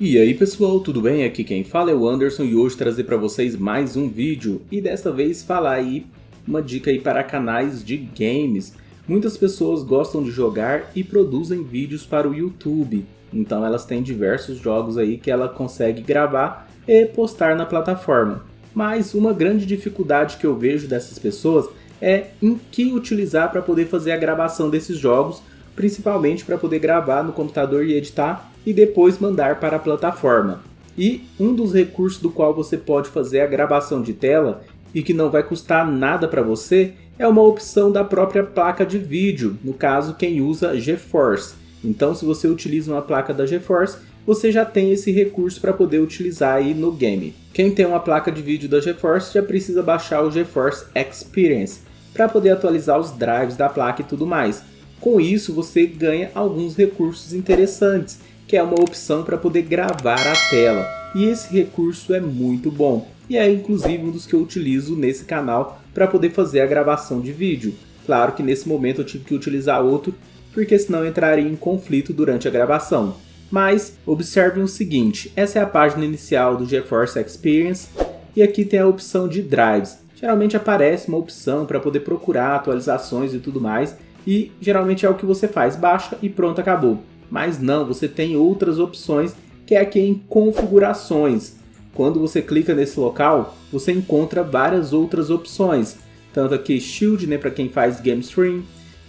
E aí pessoal, tudo bem? Aqui quem fala é o Anderson e hoje trazer para vocês mais um vídeo e desta vez falar aí uma dica aí para canais de games. Muitas pessoas gostam de jogar e produzem vídeos para o YouTube, então elas têm diversos jogos aí que ela consegue gravar e postar na plataforma. Mas uma grande dificuldade que eu vejo dessas pessoas é em que utilizar para poder fazer a gravação desses jogos, principalmente para poder gravar no computador e editar e depois mandar para a plataforma. E um dos recursos do qual você pode fazer a gravação de tela e que não vai custar nada para você é uma opção da própria placa de vídeo, no caso quem usa GeForce. Então se você utiliza uma placa da GeForce, você já tem esse recurso para poder utilizar aí no game. Quem tem uma placa de vídeo da GeForce já precisa baixar o GeForce Experience para poder atualizar os drives da placa e tudo mais. Com isso você ganha alguns recursos interessantes, que é uma opção para poder gravar a tela. E esse recurso é muito bom. E é inclusive um dos que eu utilizo nesse canal para poder fazer a gravação de vídeo. Claro que nesse momento eu tive que utilizar outro, porque senão eu entraria em conflito durante a gravação. Mas observem o seguinte, essa é a página inicial do GeForce Experience e aqui tem a opção de drives. Geralmente aparece uma opção para poder procurar atualizações e tudo mais, e geralmente é o que você faz, baixa e pronto, acabou. Mas não, você tem outras opções, que é aqui em configurações. Quando você clica nesse local, você encontra várias outras opções. Tanto aqui Shield, né, para quem faz game stream,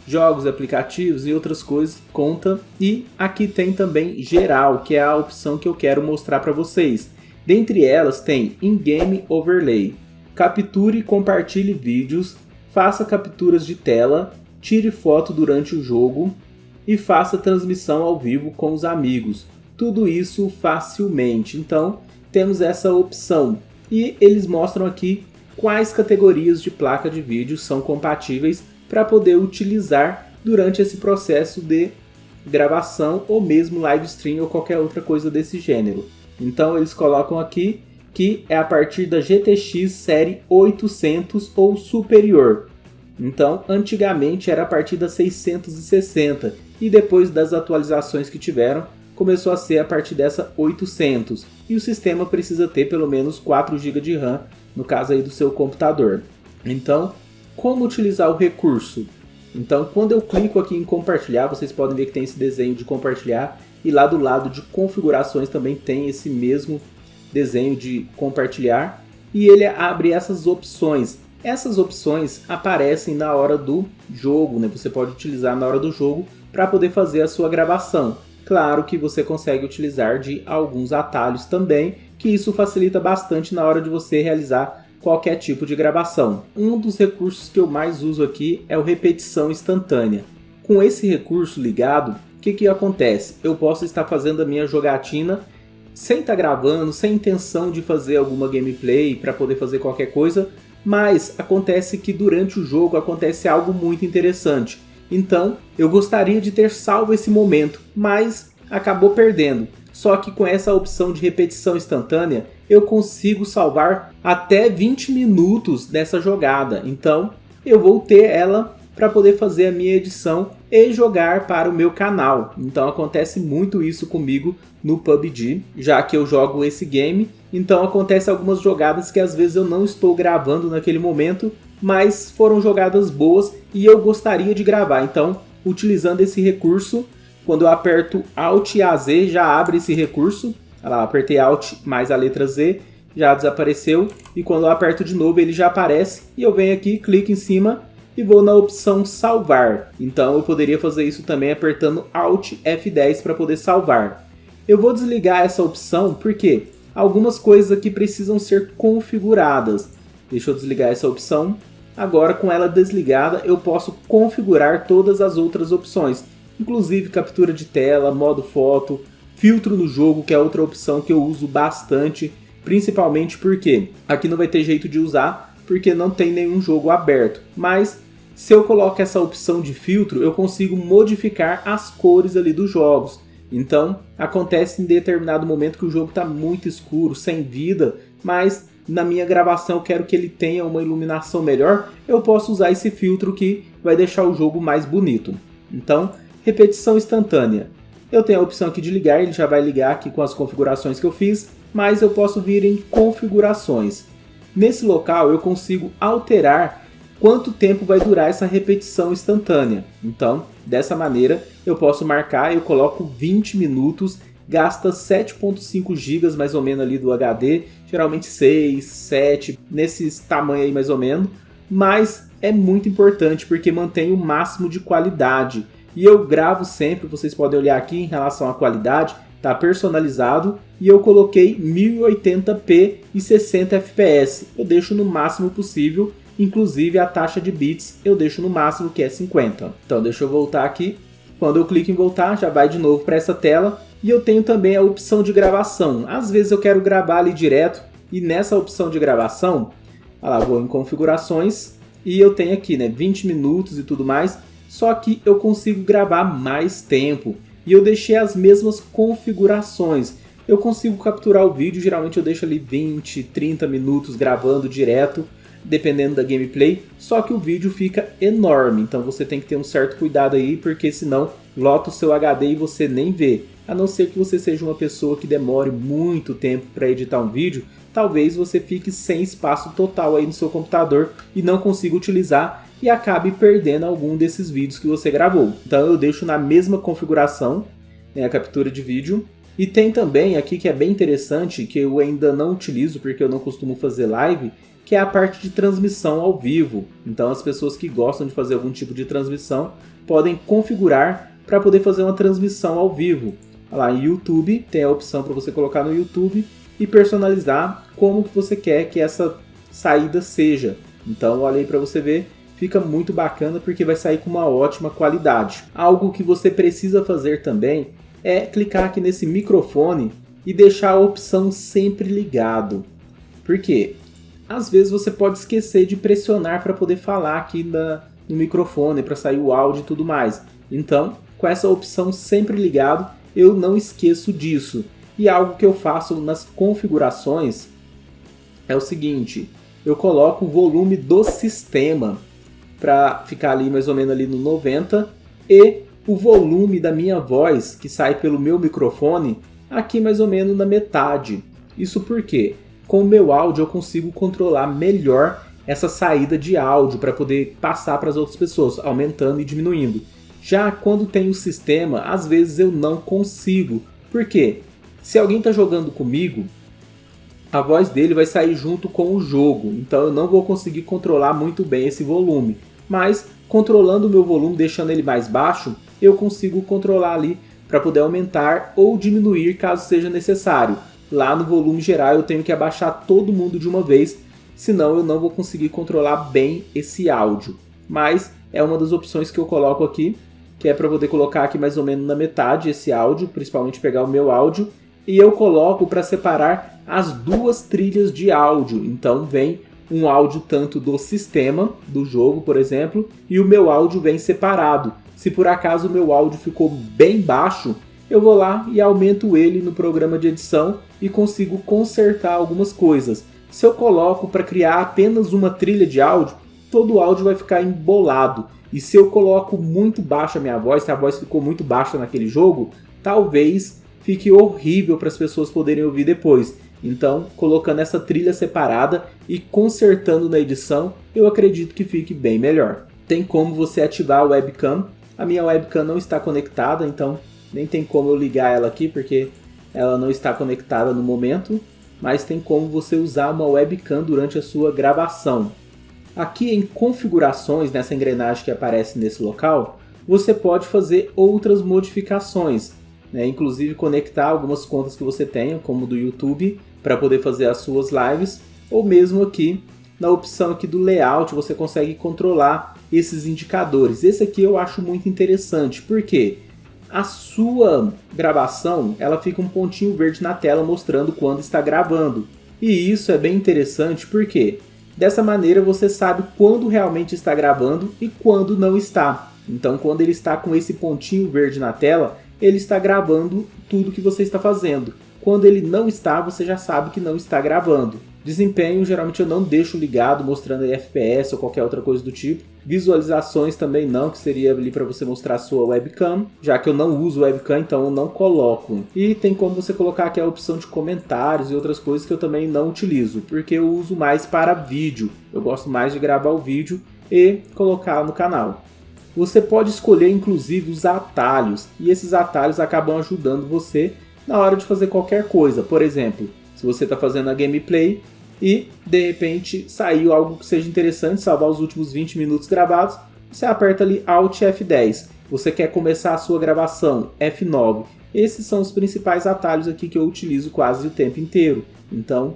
jogos, aplicativos e outras coisas, conta. E aqui tem também geral, que é a opção que eu quero mostrar para vocês. Dentre elas tem In-Game Overlay. Capture e compartilhe vídeos, faça capturas de tela, tire foto durante o jogo e faça transmissão ao vivo com os amigos. Tudo isso facilmente. Então, temos essa opção. E eles mostram aqui quais categorias de placa de vídeo são compatíveis para poder utilizar durante esse processo de gravação ou mesmo live stream ou qualquer outra coisa desse gênero. Então, eles colocam aqui que é a partir da GTX série 800 ou superior. Então, antigamente era a partir da 660 e depois das atualizações que tiveram, começou a ser a partir dessa 800. E o sistema precisa ter pelo menos 4 GB de RAM, no caso aí do seu computador. Então, como utilizar o recurso? Então, quando eu clico aqui em compartilhar, vocês podem ver que tem esse desenho de compartilhar e lá do lado de configurações também tem esse mesmo desenho de compartilhar e ele abre essas opções. Essas opções aparecem na hora do jogo, né? Você pode utilizar na hora do jogo para poder fazer a sua gravação. Claro que você consegue utilizar de alguns atalhos também, que isso facilita bastante na hora de você realizar qualquer tipo de gravação. Um dos recursos que eu mais uso aqui é o repetição instantânea. Com esse recurso ligado, o que acontece? Eu posso estar fazendo a minha jogatina sem estar gravando, sem intenção de fazer alguma gameplay para poder fazer qualquer coisa, mas acontece que durante o jogo acontece algo muito interessante. Então, eu gostaria de ter salvo esse momento, mas acabou perdendo. Só que com essa opção de repetição instantânea, eu consigo salvar até 20 minutos dessa jogada. Então, eu vou ter ela para poder fazer a minha edição e jogar para o meu canal. Então acontece muito isso comigo no PUBG, já que eu jogo esse game. Então acontece algumas jogadas que às vezes eu não estou gravando naquele momento, mas foram jogadas boas e eu gostaria de gravar. Então, utilizando esse recurso, quando eu aperto Alt e AZ, já abre esse recurso. Olha lá, apertei Alt mais a letra Z, já desapareceu. E quando eu aperto de novo, ele já aparece. E eu venho aqui, clico em cima e vou na opção salvar. Então eu poderia fazer isso também apertando Alt F10 para poder salvar. Eu vou desligar essa opção porque algumas coisas aqui precisam ser configuradas. Deixa eu desligar essa opção. Agora com ela desligada eu posso configurar todas as outras opções. Inclusive captura de tela, modo foto, filtro no jogo, que é outra opção que eu uso bastante. Principalmente porque aqui não vai ter jeito de usar porque não tem nenhum jogo aberto. Mas se eu coloco essa opção de filtro, eu consigo modificar as cores ali dos jogos. Então, acontece em determinado momento que o jogo está muito escuro, sem vida, mas na minha gravação eu quero que ele tenha uma iluminação melhor, eu posso usar esse filtro que vai deixar o jogo mais bonito. Então, repetição instantânea. eu tenho a opção aqui de ligar, ele já vai ligar aqui com as configurações que eu fiz, mas eu posso vir em configurações. Nesse local eu consigo alterar quanto tempo vai durar essa repetição instantânea. Então, dessa maneira, eu posso marcar, eu coloco 20 minutos, gasta 7.5 GB mais ou menos ali do HD, geralmente 6, 7, nesses tamanhos aí mais ou menos, mas é muito importante porque mantém o máximo de qualidade. E eu gravo sempre, vocês podem olhar aqui em relação à qualidade, tá personalizado e eu coloquei 1080p e 60 fps. Eu deixo no máximo possível, inclusive a taxa de bits eu deixo no máximo, que é 50. Então deixa eu voltar aqui. Quando eu clico em voltar, já vai de novo para essa tela. E eu tenho também a opção de gravação. Às vezes eu quero gravar ali direto e nessa opção de gravação, olha lá, vou em configurações e eu tenho aqui, né, 20 minutos e tudo mais. Só que eu consigo gravar mais tempo e eu deixei as mesmas configurações. Eu consigo capturar o vídeo, geralmente eu deixo ali 20, 30 minutos gravando direto, dependendo da gameplay, só que o vídeo fica enorme, então você tem que ter um certo cuidado aí, porque senão lota o seu HD e você nem vê. A não ser que você seja uma pessoa que demore muito tempo para editar um vídeo, talvez você fique sem espaço total aí no seu computador e não consiga utilizar e acabe perdendo algum desses vídeos que você gravou. Então eu deixo na mesma configuração, né, a captura de vídeo. E tem também aqui que é bem interessante, que eu ainda não utilizo porque eu não costumo fazer live, que é a parte de transmissão ao vivo. Então as pessoas que gostam de fazer algum tipo de transmissão podem configurar para poder fazer uma transmissão ao vivo. Olha lá, em YouTube tem a opção para você colocar no YouTube e personalizar como que você quer que essa saída seja. Então olha aí para você ver, fica muito bacana porque vai sair com uma ótima qualidade. Algo que você precisa fazer também é clicar aqui nesse microfone e deixar a opção sempre ligado. Por quê? Às vezes você pode esquecer de pressionar para poder falar aqui no microfone, para sair o áudio e tudo mais. Então, com essa opção sempre ligado, eu não esqueço disso. E algo que eu faço nas configurações é o seguinte, eu coloco o volume do sistema para ficar ali mais ou menos ali no 90 e o volume da minha voz que sai pelo meu microfone aqui mais ou menos na metade. Isso porque com o meu áudio eu consigo controlar melhor essa saída de áudio para poder passar para as outras pessoas, aumentando e diminuindo. Já quando tem o sistema, às vezes eu não consigo. Por quê? Se alguém está jogando comigo, a voz dele vai sair junto com o jogo, então eu não vou conseguir controlar muito bem esse volume. Mas controlando o meu volume, deixando ele mais baixo, eu consigo controlar ali para poder aumentar ou diminuir caso seja necessário. Lá no volume geral eu tenho que abaixar todo mundo de uma vez, senão eu não vou conseguir controlar bem esse áudio. Mas é uma das opções que eu coloco aqui, que é para poder colocar aqui mais ou menos na metade esse áudio, principalmente pegar o meu áudio, e eu coloco para separar as duas trilhas de áudio. Então vem um áudio tanto do sistema, do jogo, por exemplo, e o meu áudio vem separado. Se por acaso o meu áudio ficou bem baixo, eu vou lá e aumento ele no programa de edição e consigo consertar algumas coisas. Se eu coloco para criar apenas uma trilha de áudio, todo o áudio vai ficar embolado. E se eu coloco muito baixa a minha voz, se a voz ficou muito baixa naquele jogo, talvez fique horrível para as pessoas poderem ouvir depois. Então, colocando essa trilha separada e consertando na edição, eu acredito que fique bem melhor. Tem como você ativar a webcam. A minha webcam não está conectada, então nem tem como eu ligar ela aqui, porque ela não está conectada no momento. Mas tem como você usar uma webcam durante a sua gravação. Aqui em configurações, nessa engrenagem que aparece nesse local, você pode fazer outras modificações, né? Inclusive conectar algumas contas que você tenha, como do YouTube, para poder fazer as suas lives, ou mesmo aqui na opção aqui do layout você consegue controlar esses indicadores. Esse aqui eu acho muito interessante, porque a sua gravação ela fica um pontinho verde na tela mostrando quando está gravando. E isso é bem interessante porque dessa maneira você sabe quando realmente está gravando e quando não está. Então quando ele está com esse pontinho verde na tela, ele está gravando tudo que você está fazendo. Quando ele não está, você já sabe que não está gravando. Desempenho, geralmente eu não deixo ligado mostrando aí FPS ou qualquer outra coisa do tipo. Visualizações também não, que seria ali para você mostrar a sua webcam, já que eu não uso webcam, então eu não coloco. E tem como você colocar aqui a opção de comentários e outras coisas que eu também não utilizo, porque eu uso mais para vídeo. Eu gosto mais de gravar o vídeo e colocar no canal. Você pode escolher inclusive os atalhos, e esses atalhos acabam ajudando você na hora de fazer qualquer coisa. Por exemplo, se você está fazendo a gameplay e de repente saiu algo que seja interessante, salvar os últimos 20 minutos gravados, você aperta ali Alt F10. Você quer começar a sua gravação, F9. Esses são os principais atalhos aqui que eu utilizo quase o tempo inteiro. Então,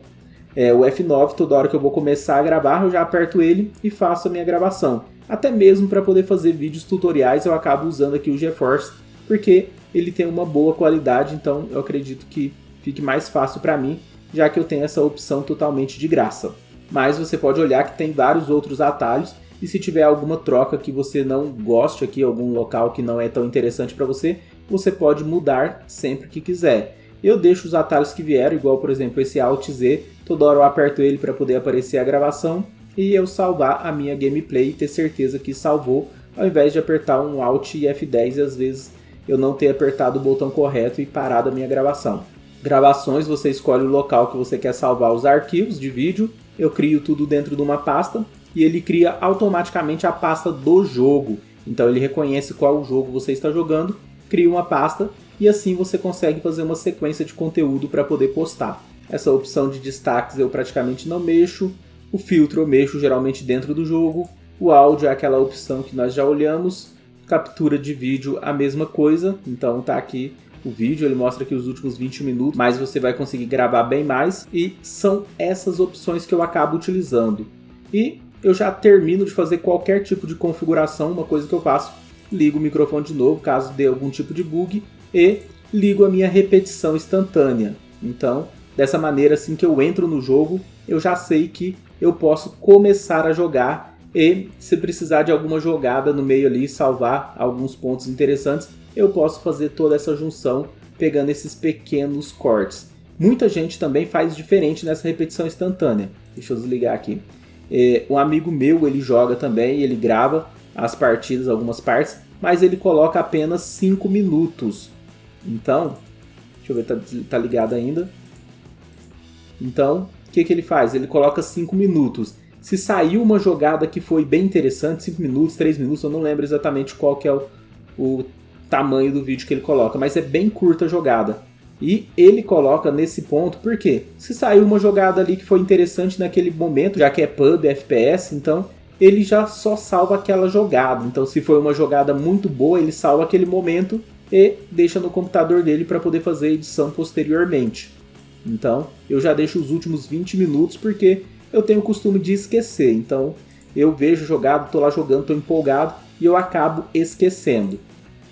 o F9, toda hora que eu vou começar a gravar, eu já aperto ele e faço a minha gravação. Até mesmo para poder fazer vídeos tutoriais, eu acabo usando aqui o GeForce, porque ele tem uma boa qualidade, então eu acredito que fique mais fácil para mim, já que eu tenho essa opção totalmente de graça. Mas você pode olhar que tem vários outros atalhos, e se tiver alguma troca que você não goste aqui, algum local que não é tão interessante para você, você pode mudar sempre que quiser. Eu deixo os atalhos que vieram, igual por exemplo esse Alt Z, toda hora eu aperto ele para poder aparecer a gravação, e eu salvar a minha gameplay e ter certeza que salvou, ao invés de apertar um Alt e F10 e às vezes eu não ter apertado o botão correto e parado a minha gravação. Gravações, você escolhe o local que você quer salvar os arquivos de vídeo, eu crio tudo dentro de uma pasta e ele cria automaticamente a pasta do jogo. Então ele reconhece qual jogo você está jogando, cria uma pasta e assim você consegue fazer uma sequência de conteúdo para poder postar. Essa opção de destaques eu praticamente não mexo, o filtro eu mexo geralmente dentro do jogo, o áudio é aquela opção que nós já olhamos, captura de vídeo a mesma coisa, então tá aqui o vídeo, ele mostra aqui os últimos 20 minutos, mas você vai conseguir gravar bem mais e são essas opções que eu acabo utilizando. E eu já termino de fazer qualquer tipo de configuração, uma coisa que eu faço, ligo o microfone de novo caso dê algum tipo de bug e ligo a minha repetição instantânea. Então, dessa maneira, assim que eu entro no jogo, eu já sei que eu posso começar a jogar e se precisar de alguma jogada no meio ali, salvar alguns pontos interessantes, eu posso fazer toda essa junção pegando esses pequenos cortes. Muita gente também faz diferente nessa repetição instantânea. Deixa eu desligar aqui. Um amigo meu, ele joga também, ele grava as partidas, algumas partes, mas ele coloca apenas 5 minutos. Então, deixa eu ver, tá ligado ainda. Então, o que ele faz? Ele coloca 5 minutos. Se saiu uma jogada que foi bem interessante, 5 minutos, 3 minutos, eu não lembro exatamente qual que é o tamanho do vídeo que ele coloca, mas é bem curta a jogada. E ele coloca nesse ponto, porque se saiu uma jogada ali que foi interessante naquele momento, já que é pub, FPS, então ele já só salva aquela jogada. Então se foi uma jogada muito boa, ele salva aquele momento e deixa no computador dele para poder fazer a edição posteriormente. Então eu já deixo os últimos 20 minutos porque eu tenho o costume de esquecer. Então eu vejo jogado, estou lá jogando, estou empolgado e eu acabo esquecendo.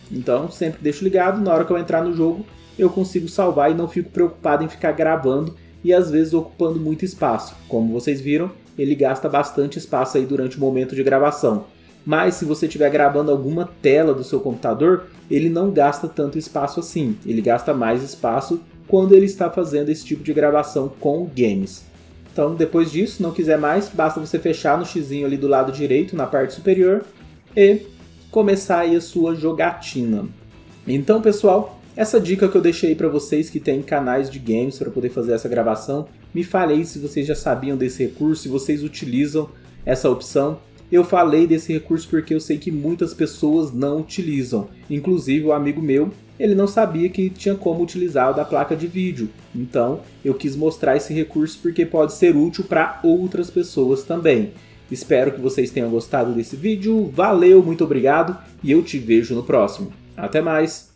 Então sempre deixo ligado, na hora que eu entrar no jogo eu consigo salvar e não fico preocupado em ficar gravando e às vezes ocupando muito espaço. Como vocês viram, ele gasta bastante espaço aí durante o momento de gravação. Mas se você estiver gravando alguma tela do seu computador, ele não gasta tanto espaço assim. Ele gasta mais espaço quando ele está fazendo esse tipo de gravação com games. Então depois disso, não quiser mais, basta você fechar no xizinho ali do lado direito, na parte superior, e começar aí a sua jogatina. Então pessoal, essa dica que eu deixei para vocês que têm canais de games para poder fazer essa gravação, me falei se vocês já sabiam desse recurso, se vocês utilizam essa opção. Eu falei desse recurso porque eu sei que muitas pessoas não utilizam. Inclusive o amigo meu, ele não sabia que tinha como utilizar o da placa de vídeo. Então eu quis mostrar esse recurso porque pode ser útil para outras pessoas também. Espero que vocês tenham gostado desse vídeo. Valeu, muito obrigado e eu te vejo no próximo. Até mais!